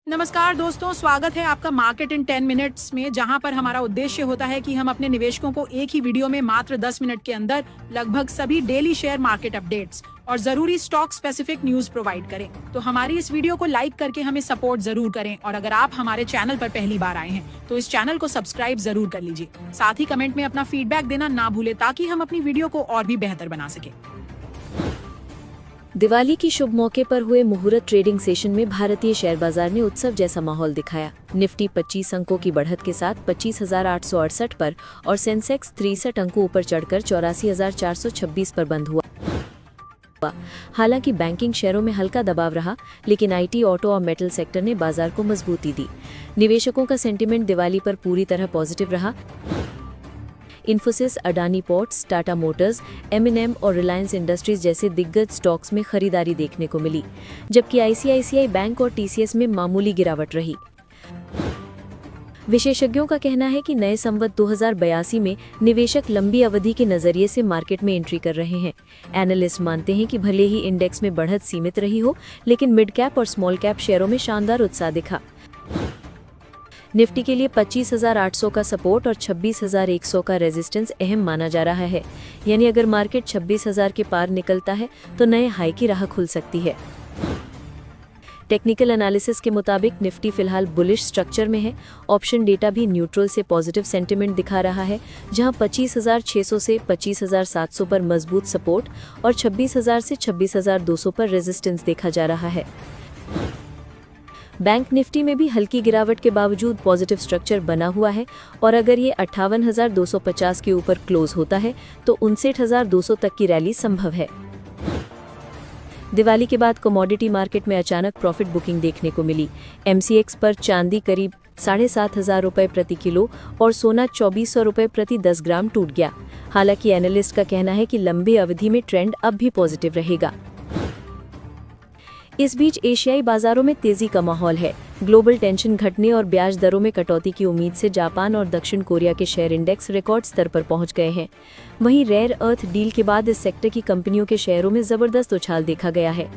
नमस्कार दोस्तों, स्वागत है आपका मार्केट इन 10 मिनट्स में, जहां पर हमारा उद्देश्य होता है कि हम अपने निवेशकों को एक ही वीडियो में मात्र 10 मिनट के अंदर लगभग सभी डेली शेयर मार्केट अपडेट्स और जरूरी स्टॉक स्पेसिफिक न्यूज प्रोवाइड करें। तो हमारी इस वीडियो को लाइक करके हमें सपोर्ट जरूर करें, और अगर आप हमारे चैनल पर पहली बार आए हैं तो इस चैनल को सब्सक्राइब जरूर कर लीजिए। साथ ही कमेंट में अपना फीडबैक देना ना भूले, ताकि हम अपनी वीडियो को और भी बेहतर बना सके। दिवाली की शुभ मौके पर हुए मुहूर्त ट्रेडिंग सेशन में भारतीय शेयर बाजार ने उत्सव जैसा माहौल दिखाया। निफ्टी 25 अंकों की बढ़त के साथ 25,868 पर और सेंसेक्स 63 अंकों ऊपर चढ़कर 84,426 पर बंद हुआ। हालांकि बैंकिंग शेयरों में हल्का दबाव रहा, लेकिन आईटी, ऑटो और मेटल सेक्टर ने बाजार को मजबूती दी। निवेशकों का सेंटिमेंट दिवाली पर पूरी तरह पॉजिटिव रहा। Infosys, Adani ports, Tata Motors, M&M और रिलायंस इंडस्ट्रीज जैसे दिग्गज स्टॉक्स में खरीदारी देखने को मिली, जबकि ICICI बैंक और TCS में मामूली गिरावट रही। विशेषज्ञों का कहना है कि नए संवत 2082 में निवेशक लंबी अवधि के नजरिए से मार्केट में एंट्री कर रहे हैं। एनालिस्ट मानते हैं कि भले ही इंडेक्स में बढ़त सीमित रही हो, लेकिन मिड कैप और स्मॉल कैप शेयरों में शानदार उत्साह दिखा। निफ्टी के लिए 25,800 का सपोर्ट और 26,100 का रेजिस्टेंस अहम माना जा रहा है। यानी अगर मार्केट 26,000 के पार निकलता है तो नए हाई की राह खुल सकती है। टेक्निकल एनालिसिस के मुताबिक निफ्टी फिलहाल बुलिश स्ट्रक्चर में है। ऑप्शन डेटा भी न्यूट्रल से पॉजिटिव सेंटिमेंट दिखा रहा है, जहां 25,600 से 25,700 पर मजबूत सपोर्ट और 26,000 से 26,200 पर रेजिस्टेंस देखा जा रहा है। बैंक निफ्टी में भी हल्की गिरावट के बावजूद पॉजिटिव स्ट्रक्चर बना हुआ है, और अगर ये 58,250 के ऊपर क्लोज होता है तो 59,200 तक की रैली संभव है। दिवाली के बाद कमोडिटी मार्केट में अचानक प्रॉफिट बुकिंग देखने को मिली। MCX पर चांदी करीब 7,500 रुपये प्रति किलो और सोना 2,400 रुपये प्रति 10 ग्राम टूट गया। हालांकि एनालिस्ट का कहना है कि लंबी अवधि में ट्रेंड अब भी पॉजिटिव रहेगा। इस बीच एशियाई बाजारों में तेजी का माहौल है। ग्लोबल टेंशन घटने और ब्याज दरों में कटौती की उम्मीद से जापान और दक्षिण कोरिया के शेयर इंडेक्स रिकॉर्ड स्तर पर पहुंच गए हैं। वहीं रेयर अर्थ डील के बाद इस सेक्टर की कंपनियों के शेयरों में जबरदस्त उछाल देखा गया है।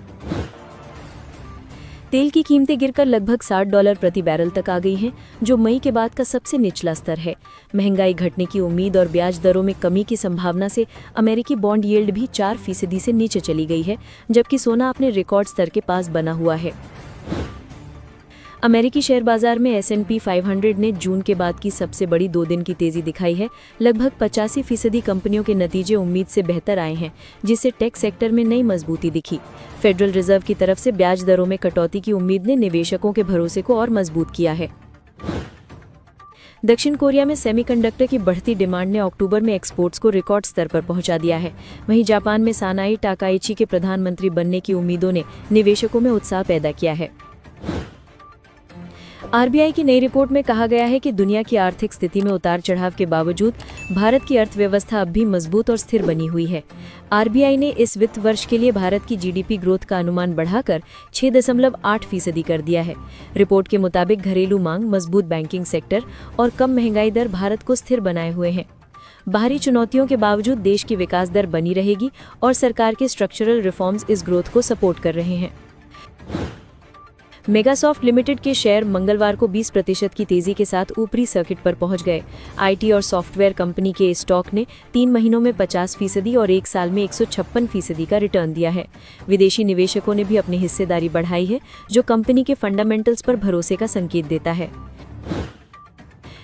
तेल की कीमतें गिरकर लगभग $60 प्रति बैरल तक आ गई हैं, जो मई के बाद का सबसे निचला स्तर है। महंगाई घटने की उम्मीद और ब्याज दरों में कमी की संभावना से अमेरिकी बॉन्ड यील्ड भी 4% से नीचे चली गई है, जबकि सोना अपने रिकॉर्ड स्तर के पास बना हुआ है। अमेरिकी शेयर बाजार में S&P 500 ने जून के बाद की सबसे बड़ी 2 दिन की तेजी दिखाई है। लगभग 85% कंपनियों के नतीजे उम्मीद से बेहतर आए हैं, जिससे टेक सेक्टर में नई मजबूती दिखी। फेडरल रिजर्व की तरफ से ब्याज दरों में कटौती की उम्मीद ने निवेशकों के भरोसे को और मजबूत किया है। दक्षिण कोरिया में सेमीकंडक्टर की बढ़ती डिमांड ने अक्टूबर में एक्सपोर्ट्स को रिकॉर्ड स्तर पर पहुंचा दिया है। वहीं जापान में सानाई टाकाइची के प्रधानमंत्री बनने की उम्मीदों ने निवेशकों में उत्साह पैदा किया है। RBI की नई रिपोर्ट में कहा गया है कि दुनिया की आर्थिक स्थिति में उतार चढ़ाव के बावजूद भारत की अर्थव्यवस्था अब भी मजबूत और स्थिर बनी हुई है। RBI ने इस वित्त वर्ष के लिए भारत की GDP ग्रोथ का अनुमान बढ़ाकर 6.8% कर दिया है। रिपोर्ट के मुताबिक घरेलू मांग, मजबूत बैंकिंग सेक्टर और कम महंगाई दर भारत को स्थिर बनाए हुए हैं। बाहरी चुनौतियों के बावजूद देश की विकास दर बनी रहेगी और सरकार के स्ट्रक्चरल रिफॉर्म्स इस ग्रोथ को सपोर्ट कर रहे हैं। मेगासॉफ्ट लिमिटेड के शेयर मंगलवार को 20% की तेजी के साथ ऊपरी सर्किट पर पहुंच गए। IT और सॉफ्टवेयर कंपनी के स्टॉक ने 3 महीनों में 50% और 1 साल में 156% का रिटर्न दिया है। विदेशी निवेशकों ने भी अपनी हिस्सेदारी बढ़ाई है, जो कंपनी के फंडामेंटल्स पर भरोसे का संकेत देता है।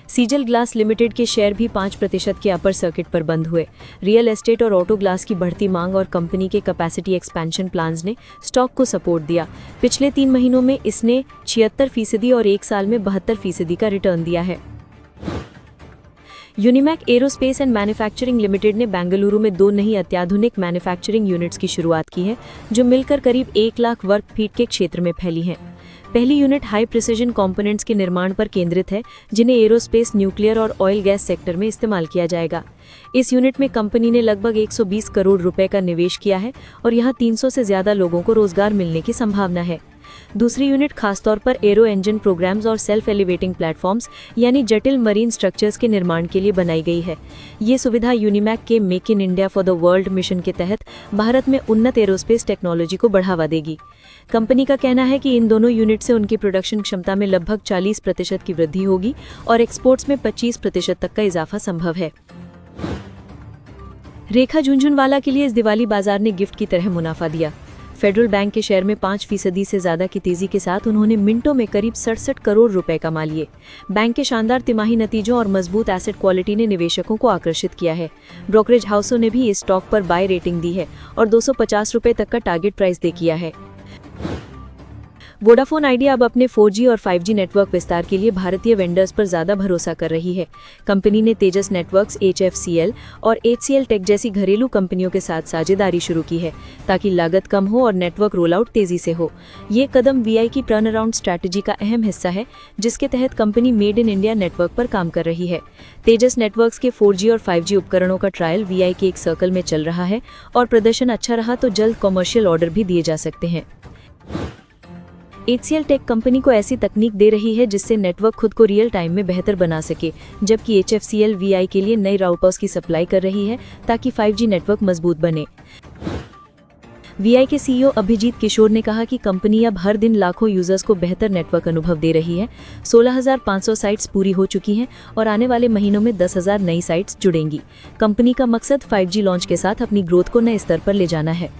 सीजल ग्लास लिमिटेड के शेयर भी 5% के अपर सर्किट पर बंद हुए। रियल एस्टेट और ऑटो ग्लास की बढ़ती मांग और कंपनी के कैपेसिटी एक्सपेंशन प्लान्स ने स्टॉक को सपोर्ट दिया। पिछले 3 महीनों में इसने 76% और 1 साल में 72% का रिटर्न दिया है। यूनिमैक एरोस्पेस एंड मैन्युफैक्चरिंग लिमिटेड ने बेंगलुरु में 2 नई अत्याधुनिक मैन्युफैक्चरिंग यूनिट्स की शुरुआत की है, जो मिलकर करीब 1 लाख वर्ग फीट के क्षेत्र में फैली हैं। पहली यूनिट हाई प्रिसिजन कंपोनेंट्स के निर्माण पर केंद्रित है, जिन्हें एरोस्पेस, न्यूक्लियर और ऑयल गैस सेक्टर में इस्तेमाल किया जाएगा। इस यूनिट में कंपनी ने लगभग 120 करोड़ रुपए का निवेश किया है और यहां 300 से ज्यादा लोगों को रोजगार मिलने की संभावना है। दूसरी यूनिट खासतौर पर एरो इंजन प्रोग्राम्स और सेल्फ एलिवेटिंग प्लेटफॉर्म्स यानी जटिल मरीन स्ट्रक्चर्स के निर्माण के लिए बनाई गई है। ये सुविधा यूनिमैक के make in India for the world mission के तहत भारत में उन्नत एरोस्पेस टेक्नोलॉजी को बढ़ावा देगी। कंपनी का कहना है कि इन दोनों यूनिट से उनकी प्रोडक्शन क्षमता में लगभग 40% की वृद्धि होगी और एक्सपोर्ट्स में 25% तक का इजाफा संभव है। रेखा झुनझुनवाला के लिए इस दिवाली बाजार ने गिफ्ट की तरह मुनाफा दिया। फेडरल बैंक के शेयर में 5% से ज्यादा की तेजी के साथ उन्होंने मिनटों में करीब 67 करोड़ रुपए कमा लिए। बैंक के शानदार तिमाही नतीजों और मजबूत एसेट क्वालिटी ने निवेशकों को आकर्षित किया है। ब्रोकरेज हाउसों ने भी इस स्टॉक पर बाय रेटिंग दी है और 250 रुपए तक का टारगेट प्राइस तय किया है। वोडाफोन आइडिया अब अपने 4G और 5G नेटवर्क विस्तार के लिए भारतीय वेंडर्स पर ज्यादा भरोसा कर रही है। कंपनी ने तेजस नेटवर्क्स, HFCL और HCL टेक जैसी घरेलू कंपनियों के साथ साझेदारी शुरू की है ताकि लागत कम हो और नेटवर्क रोलआउट तेजी से हो। ये कदम VI की टर्न अराउंड स्ट्रैटेजी का अहम हिस्सा है, जिसके तहत company made in India network पर काम कर रही है। तेजस नेटवर्क्स के 4G और 5G उपकरणों का ट्रायल VI के एक सर्कल में चल रहा है और प्रदर्शन अच्छा रहा तो जल्द कमर्शियल ऑर्डर भी दिए जा सकते हैं। HCL टेक कंपनी को ऐसी तकनीक दे रही है जिससे नेटवर्क खुद को रियल टाइम में बेहतर बना सके, जबकि HFCL VI के लिए नई राउटर्स की सप्लाई कर रही है ताकि 5G नेटवर्क मजबूत बने। VI के CEO अभिजीत किशोर ने कहा कि कंपनी अब हर दिन लाखों यूजर्स को बेहतर नेटवर्क अनुभव दे रही है। 16,500 साइट्स पूरी हो चुकी हैं और आने वाले महीनों में 10,000 नई साइट्स जुड़ेंगी। कंपनी का मकसद 5G लॉन्च के साथ अपनी ग्रोथ को नए स्तर पर ले जाना है।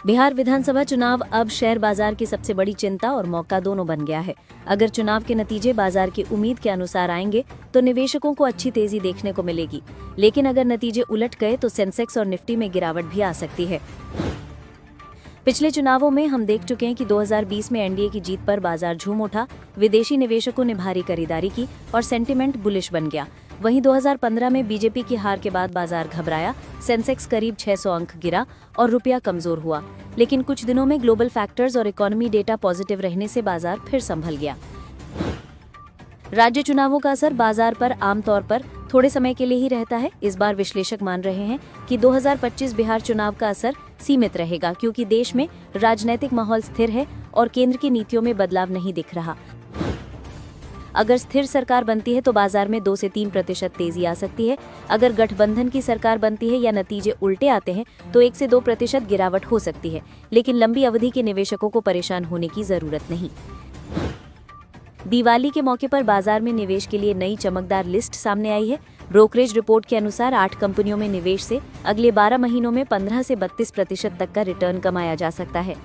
बिहार विधानसभा चुनाव अब शेयर बाजार की सबसे बड़ी चिंता और मौका दोनों बन गया है। अगर चुनाव के नतीजे बाजार की उम्मीद के अनुसार आएंगे तो निवेशकों को अच्छी तेजी देखने को मिलेगी, लेकिन अगर नतीजे उलट गए तो सेंसेक्स और निफ्टी में गिरावट भी आ सकती है। पिछले चुनावों में हम देख चुके हैं कि 2020 में एनडीए की जीत पर बाजार झूम उठा, विदेशी निवेशकों ने भारी खरीदारी की और सेंटिमेंट बुलिश बन गया। वहीं 2015 में बीजेपी की हार के बाद बाजार घबराया, सेंसेक्स करीब 600 अंक गिरा और रुपया कमजोर हुआ। लेकिन कुछ दिनों में ग्लोबल फैक्टर्स और इकोनॉमी डेटा पॉजिटिव रहने से बाजार फिर संभल गया। राज्य चुनावों का असर बाजार पर आमतौर पर थोड़े समय के लिए ही रहता है। इस बार विश्लेषक मान रहे हैं कि 2025 बिहार चुनाव का असर सीमित रहेगा, क्योंकि देश में राजनीतिक माहौल स्थिर है और केंद्र की नीतियों में बदलाव नहीं दिख रहा। अगर स्थिर सरकार बनती है तो बाजार में 2 से 3% तेजी आ सकती है। अगर गठबंधन की सरकार बनती है या नतीजे उल्टे आते हैं तो 1 से 2% गिरावट हो सकती है, लेकिन लंबी अवधि के निवेशकों को परेशान होने की जरूरत नहीं। दिवाली के मौके पर बाजार में निवेश के लिए नई चमकदार लिस्ट सामने आई है। ब्रोकरेज रिपोर्ट के अनुसार 8 कंपनियों में निवेश से अगले 12 महीनों में 15 से 32% तक का रिटर्न कमाया जा सकता है।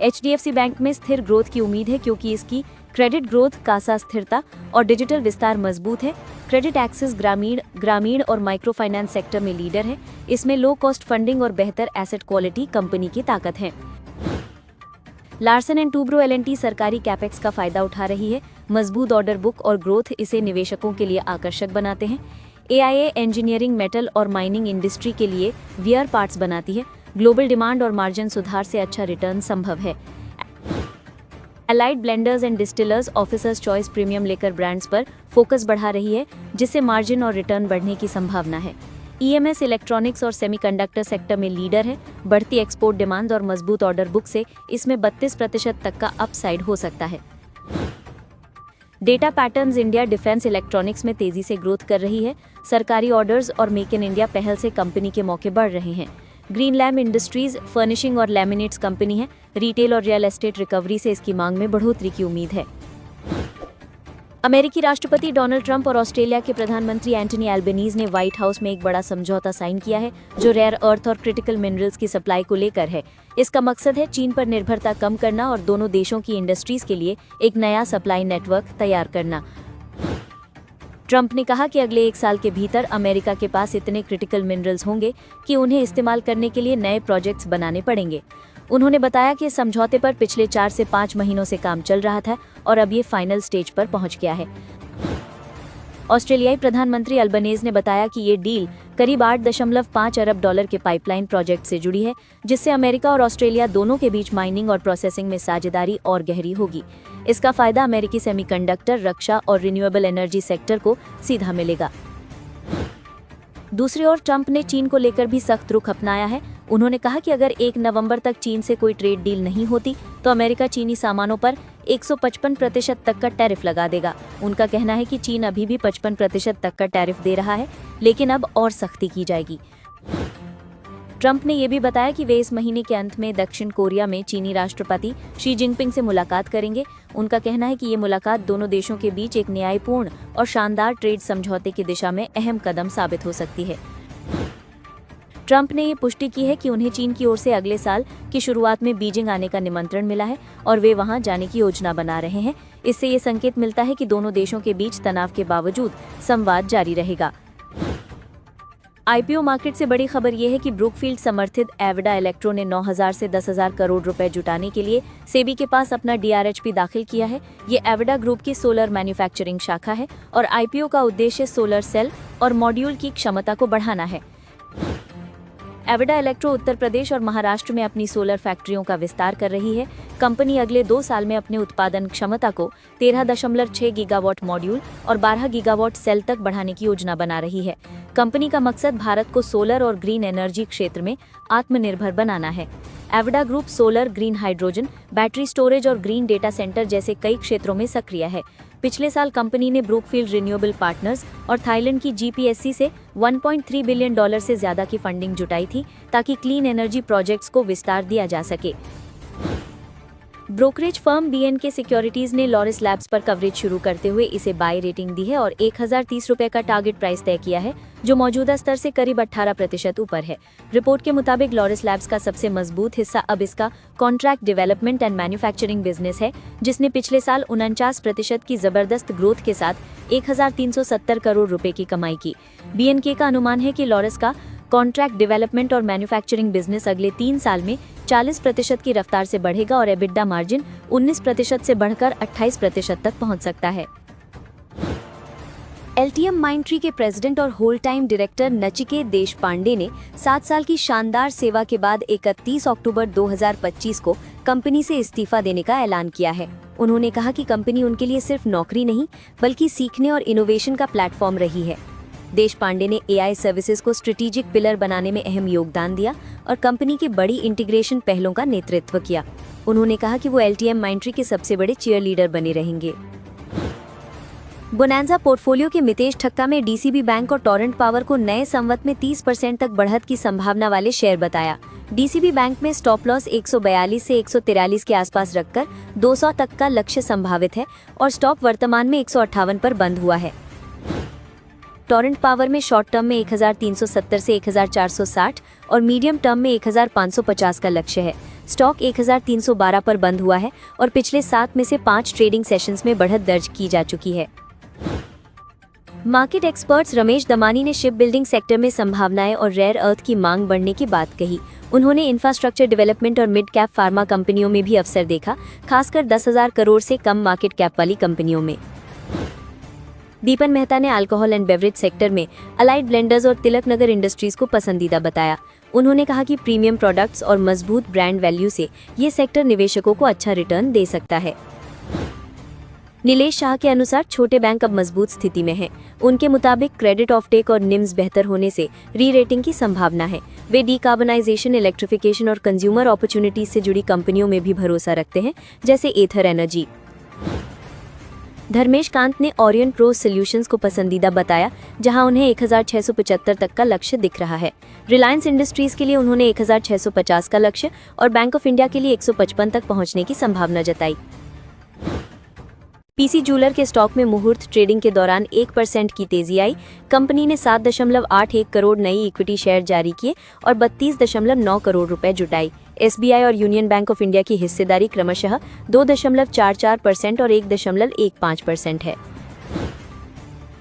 HDFC बैंक में स्थिर ग्रोथ की उम्मीद है, क्योंकि इसकी क्रेडिट ग्रोथ, कासा स्थिरता और डिजिटल विस्तार मजबूत है। क्रेडिट एक्सेस ग्रामीण और माइक्रो फाइनेंस सेक्टर में लीडर है। इसमें लो कॉस्ट फंडिंग और बेहतर एसेट क्वालिटी कंपनी की ताकत है। लार्सन एंड टूब्रो L&T सरकारी कैपेक्स का फायदा उठा रही है। मजबूत ऑर्डर बुक और ग्रोथ इसे निवेशकों के लिए आकर्षक बनाते हैं। AIA इंजीनियरिंग, मेटल और माइनिंग इंडस्ट्री के लिए वियर पार्ट्स बनाती है। ग्लोबल डिमांड और मार्जिन सुधार से अच्छा रिटर्न संभव है। Allied blenders and distillers officers choice premium लेकर ब्रांड्स पर फोकस बढ़ा रही है, जिससे मार्जिन और रिटर्न बढ़ने की संभावना है। EMS इलेक्ट्रॉनिक्स और सेमीकंडक्टर सेक्टर में लीडर है। बढ़ती एक्सपोर्ट डिमांड और मजबूत ऑर्डर बुक से इसमें 32% तक का अपसाइड हो सकता है। Data patterns India defence electronics में तेजी से ग्रोथ कर रही है। सरकारी ऑर्डर्स और मेक इन इंडिया पहल से कंपनी के मौके बढ़ रहे हैं। ग्रीन लैम्प इंडस्ट्रीज फर्निशिंग और लैमिनेट्स कंपनी है। रिटेल और रियल एस्टेट रिकवरी से इसकी मांग में बढ़ोतरी की उम्मीद है। अमेरिकी राष्ट्रपति डोनाल्ड ट्रंप और ऑस्ट्रेलिया के प्रधानमंत्री एंटनी एल्बनीज ने व्हाइट हाउस में एक बड़ा समझौता साइन किया है, जो रेयर अर्थ और क्रिटिकल मिनरल्स की सप्लाई को लेकर है। इसका मकसद है चीन पर निर्भरता कम करना और दोनों देशों की इंडस्ट्रीज के लिए एक नया सप्लाई नेटवर्क तैयार करना। ट्रंप ने कहा कि अगले 1 साल के भीतर अमेरिका के पास इतने क्रिटिकल मिनरल्स होंगे कि उन्हें इस्तेमाल करने के लिए नए प्रोजेक्ट्स बनाने पड़ेंगे। उन्होंने बताया कि इस समझौते पर पिछले 4 से 5 महीनों से काम चल रहा था और अब ये फाइनल स्टेज पर पहुंच गया है। ऑस्ट्रेलियाई प्रधानमंत्री अल्बनेज ने बताया कि ये डील करीब $8.5 अरब के पाइपलाइन प्रोजेक्ट से जुड़ी है, जिससे अमेरिका और ऑस्ट्रेलिया दोनों के बीच माइनिंग और प्रोसेसिंग में साझेदारी और गहरी होगी। इसका फायदा अमेरिकी सेमीकंडक्टर, रक्षा और रिन्यूएबल एनर्जी सेक्टर को सीधा मिलेगा। दूसरी ओर ट्रंप ने चीन को लेकर भी सख्त रुख अपनाया है। उन्होंने कहा कि अगर 1 नवंबर तक चीन से कोई ट्रेड डील नहीं होती तो अमेरिका चीनी सामानों पर 155% तक का टैरिफ लगा देगा। उनका कहना है कि चीन अभी भी 55% तक का टैरिफ दे रहा है, लेकिन अब और सख्ती की जाएगी। ट्रंप ने ये भी बताया कि वे इस महीने के अंत में दक्षिण कोरिया में चीनी राष्ट्रपति शी जिनपिंग से मुलाकात करेंगे। उनका कहना है कि ये मुलाकात दोनों देशों के बीच एक न्यायपूर्ण और शानदार ट्रेड समझौते की दिशा में अहम कदम साबित हो सकती है। ट्रंप ने ये पुष्टि की है कि उन्हें चीन की ओर से अगले साल की शुरुआत में बीजिंग आने का निमंत्रण मिला है और वे वहां जाने की योजना बना रहे हैं। इससे ये संकेत मिलता है कि दोनों देशों के बीच तनाव के बावजूद संवाद जारी रहेगा। आईपीओ मार्केट से बड़ी खबर यह है कि ब्रुकफील्ड समर्थित एविडा इलेक्ट्रो ने 9,000 से 10,000 करोड़ रुपए जुटाने के लिए सेबी के पास अपना DRHP दाखिल किया है। ये एविडा ग्रुप की सोलर मैन्युफैक्चरिंग शाखा है और आईपीओ का उद्देश्य सोलर सेल और मॉड्यूल की क्षमता को बढ़ाना है। एविडा इलेक्ट्रो उत्तर प्रदेश और महाराष्ट्र में अपनी सोलर फैक्ट्रियों का विस्तार कर रही है। कंपनी अगले 2 साल में अपने उत्पादन क्षमता को 13.6 गीगावाट मॉड्यूल और 12 गीगावाट सेल तक बढ़ाने की योजना बना रही है। कंपनी का मकसद भारत को सोलर और ग्रीन एनर्जी क्षेत्र में आत्मनिर्भर बनाना है। एविडा group solar, green hydrogen, battery storage और ग्रीन डेटा सेंटर जैसे कई क्षेत्रों में सक्रिय है। पिछले साल कंपनी ने ब्रुकफील्ड रिन्यूएबल पार्टनर्स और थाईलैंड की GPSC से $1.3 बिलियन से ज्यादा की फंडिंग जुटाई थी ताकि क्लीन एनर्जी प्रोजेक्ट्स को विस्तार दिया जा सके। ब्रोकरेज फर्म BNK सिक्योरिटीज ने लॉरिस लैब्स पर कवरेज शुरू करते हुए इसे बाय रेटिंग दी है और 1030 रुपए का टारगेट प्राइस तय किया है, जो मौजूदा स्तर से करीब 18% ऊपर है। रिपोर्ट के मुताबिक लॉरिस लैब्स का सबसे मजबूत हिस्सा अब इसका contract development and manufacturing business है, जिसने पिछले साल 49% की जबरदस्त ग्रोथ के साथ 1370 करोड़ रुपए की कमाई की। BNK का अनुमान है कि लॉरिस का कॉन्ट्रैक्ट डेवलपमेंट और मैन्युफैक्चरिंग बिजनेस अगले 3 साल में 40% की रफ्तार से बढ़ेगा और एबिडा मार्जिन 19% से बढ़कर 28% तक पहुंच सकता है। LTM माइंडट्री के प्रेसिडेंट और whole time director Nachiket Deshpande ने 7 साल की शानदार सेवा के बाद 31 अक्टूबर 2025 को कंपनी से इस्तीफा देने का ऐलान किया है। उन्होंने कहा कि कंपनी उनके लिए सिर्फ नौकरी नहीं बल्कि सीखने और इनोवेशन का प्लेटफॉर्म रही है। देशपांडे ने AI सर्विसेज को स्ट्रेटेजिक पिलर बनाने में अहम योगदान दिया और कंपनी के बड़ी इंटीग्रेशन पहलों का नेतृत्व किया। उन्होंने कहा कि वो LTM माइंडट्री के सबसे बड़े चीयरलीडर बने रहेंगे। बोनांजा पोर्टफोलियो के मितेश ठक्का में DCB बैंक और टोरेंट पावर को नए संवत में 30% तक बढ़त की संभावना वाले शेयर बताया। DCB बैंक में स्टॉप लॉस 142 से 143 के आसपास रखकर 200 तक का लक्ष्य संभावित है और स्टॉक वर्तमान में 158 पर बंद हुआ है। टोरेंट पावर में शॉर्ट टर्म में 1370 से 1460 और मीडियम टर्म में 1550 का लक्ष्य है। स्टॉक 1312 पर बंद हुआ है और पिछले 7 में से 5 ट्रेडिंग सेशंस में बढ़त दर्ज की जा चुकी है। मार्केट एक्सपर्ट्स रमेश दमानी ने शिप बिल्डिंग सेक्टर में संभावनाएं और रेयर अर्थ की मांग बढ़ने की बात कही। उन्होंने इंफ्रास्ट्रक्चर डेवलपमेंट और मिड कैप फार्मा कंपनियों में भी अवसर देखा, खासकर 10,000 करोड़ से कम मार्केट कैप वाली कंपनियों में। दीपन मेहता ने अल्कोहल एंड बेवरेज सेक्टर में अलाइड ब्लेंडर्स और तिलक नगर इंडस्ट्रीज को पसंदीदा बताया। उन्होंने कहा कि प्रीमियम प्रोडक्ट्स और मजबूत ब्रांड वैल्यू से ये सेक्टर निवेशकों को अच्छा रिटर्न दे सकता है। नीलेश शाह के अनुसार छोटे बैंक अब मजबूत स्थिति में हैं। उनके मुताबिक क्रेडिट ऑफटेक और निम्स बेहतर होने से री रेटिंग की संभावना है। वे डीकार्बनाइजेशन, इलेक्ट्रिफिकेशन और कंज्यूमर अपॉर्चुनिटीज से जुड़ी कंपनियों में भी भरोसा रखते हैं, जैसे एथर एनर्जी। धर्मेश कांत ने ओरियंट प्रो सॉल्यूशंस को पसंदीदा बताया, जहां उन्हें 1675 तक का लक्ष्य दिख रहा है। रिलायंस इंडस्ट्रीज के लिए उन्होंने 1650 का लक्ष्य और बैंक ऑफ इंडिया के लिए 155 तक पहुंचने की संभावना जताई। पीसी जूलर के स्टॉक में मुहूर्त ट्रेडिंग के दौरान 1% की तेजी आई। कंपनी ने 7.81 करोड़ नई इक्विटी शेयर जारी किए और 32.9 करोड़ रुपए जुटाई। SBI और यूनियन बैंक ऑफ इंडिया की हिस्सेदारी क्रमशः 2.44% और 1.15% है।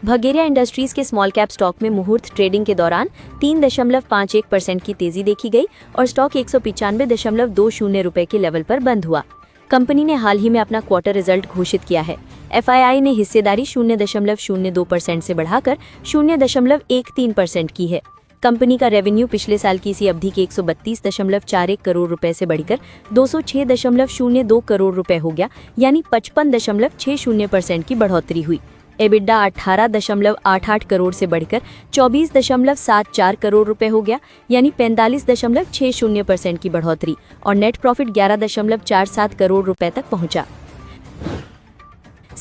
भगेरिया इंडस्ट्रीज के स्मॉल कैप स्टॉक में मुहूर्त ट्रेडिंग के दौरान 3.51% की तेजी देखी गई और स्टॉक 195.20 रुपए के लेवल पर बंद हुआ। कंपनी ने हाल ही में अपना क्वार्टर रिजल्ट घोषित किया है। FII ने हिस्सेदारी 0.02% से बढ़ाकर 0.13% की है। कंपनी का रेवेन्यू पिछले साल की इसी अवधि के 132.41 करोड़ रुपए से बढ़कर 206.02 करोड़ रुपए हो गया, यानी 55.60% की बढ़ोतरी हुई। एबिडा 18.88 करोड़ से बढ़कर 24.74 करोड़ रुपए हो गया, यानी 45.60% की बढ़ोतरी और नेट प्रॉफिट 11.47 करोड़ रुपए तक पहुंचा।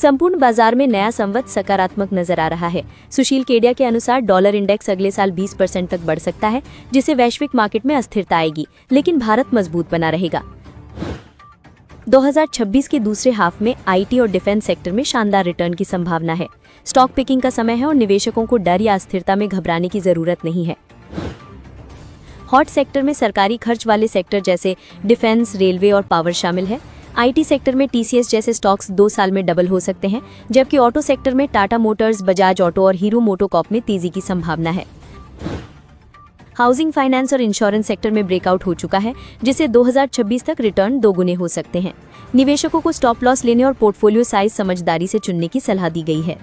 संपूर्ण बाजार में नया संवत सकारात्मक नजर आ रहा है। सुशील केडिया के अनुसार डॉलर इंडेक्स अगले साल 20% तक बढ़ सकता है, जिससे वैश्विक मार्केट में अस्थिरता आएगी, लेकिन भारत मजबूत बना रहेगा। 2026 के दूसरे हाफ में आईटी और डिफेंस सेक्टर में शानदार रिटर्न की संभावना है। स्टॉक पिकिंग का समय है और निवेशकों को डर या अस्थिरता में घबराने की जरूरत नहीं है। हॉट सेक्टर में सरकारी खर्च वाले सेक्टर जैसे डिफेंस, रेलवे और पावर शामिल है। आईटी सेक्टर में टीसीएस जैसे स्टॉक्स 2 साल में डबल हो सकते हैं, जबकि ऑटो सेक्टर में टाटा मोटर्स, बजाज ऑटो और हीरो मोटोकॉर्प में तेजी की संभावना है। हाउसिंग, फाइनेंस और इंश्योरेंस सेक्टर में ब्रेकआउट हो चुका है, जिससे 2026 तक रिटर्न दोगुने हो सकते हैं। निवेशकों को स्टॉप लॉस लेने और पोर्टफोलियो साइज समझदारी से चुनने की सलाह दी गई है।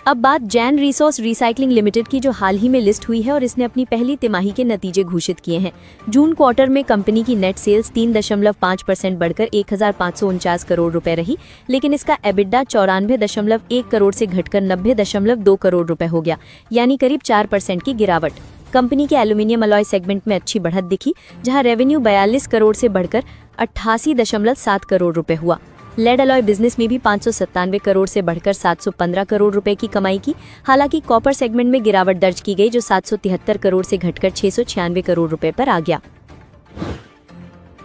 अब बात जैन रिसोर्स रिसाइकलिंग लिमिटेड की, जो हाल ही में लिस्ट हुई है और इसने अपनी पहली तिमाही के नतीजे घोषित किए हैं। जून क्वार्टर में कंपनी की नेट सेल्स 3.5% बढ़कर 1549 करोड़ रुपए रही, लेकिन इसका एबिडा 94.1 करोड़ से घटकर 90.2 करोड़ रुपए हो गया, यानी करीब 4% की गिरावट। कंपनी के एल्यूमिनियम अलॉय सेगमेंट में अच्छी बढ़त दिखी, जहां रेवेन्यू 42 करोड़ से बढ़कर 88.7 करोड़ रुपए हुआ। लेड अलॉय बिजनेस में भी 597 करोड़ से बढ़कर 715 करोड़ रुपए की कमाई की। हालांकि कॉपर सेगमेंट में गिरावट दर्ज की गई, जो 773 करोड़ से घटकर 696 करोड़ रुपए पर आ गया।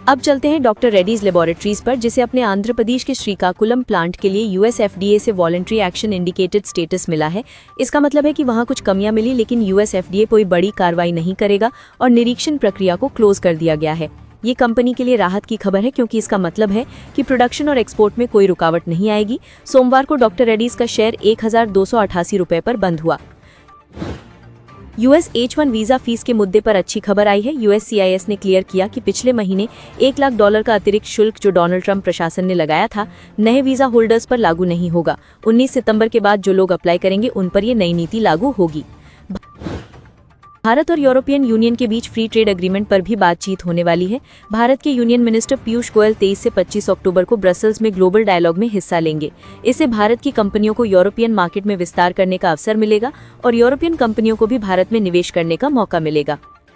अब चलते हैं डॉक्टर रेड्डीज लेबोरेटरीज पर, जिसे अपने आंध्र प्रदेश के श्रीकाकुलम प्लांट के लिए यूएस एफडीए से वॉलंटरी एक्शन इंडिकेटेड स्टेटस मिला है। इसका मतलब है कि वहां कुछ कमियां मिली, लेकिन यूएस एफडीए कोई बड़ी कार्रवाई नहीं करेगा और निरीक्षण प्रक्रिया को क्लोज कर दिया गया है। ये कंपनी के लिए राहत की खबर है, क्योंकि इसका मतलब है कि प्रोडक्शन और एक्सपोर्ट में कोई रुकावट नहीं आएगी। सोमवार को डॉक्टर रेड्डीज का शेयर 1288 रुपए पर बंद हुआ। यूएस H1 वीजा फीस के मुद्दे पर अच्छी खबर आई है। USCIS ने क्लियर किया कि पिछले महीने $1 लाख का अतिरिक्त शुल्क जो डोनाल्ड ट्रंप प्रशासन ने लगाया था, नए वीजा होल्डर्स पर लागू नहीं होगा। 19 सितंबर के बाद जो लोग अप्लाई करेंगे उन पर ये नई नीति लागू होगी। भारत और यूरोपियन यूनियन के बीच फ्री ट्रेड एग्रीमेंट पर भी बातचीत होने वाली है। भारत के यूनियन मिनिस्टर पीयूष गोयल 23 से 25 अक्टूबर को ब्रसल्स में ग्लोबल डायलॉग में हिस्सा लेंगे। इससे भारत की कंपनियों को यूरोपियन मार्केट में विस्तार करने का अवसर मिलेगा और यूरोपियन कंपनियों को भी भारत में निवेश करने का मौका मिलेगा।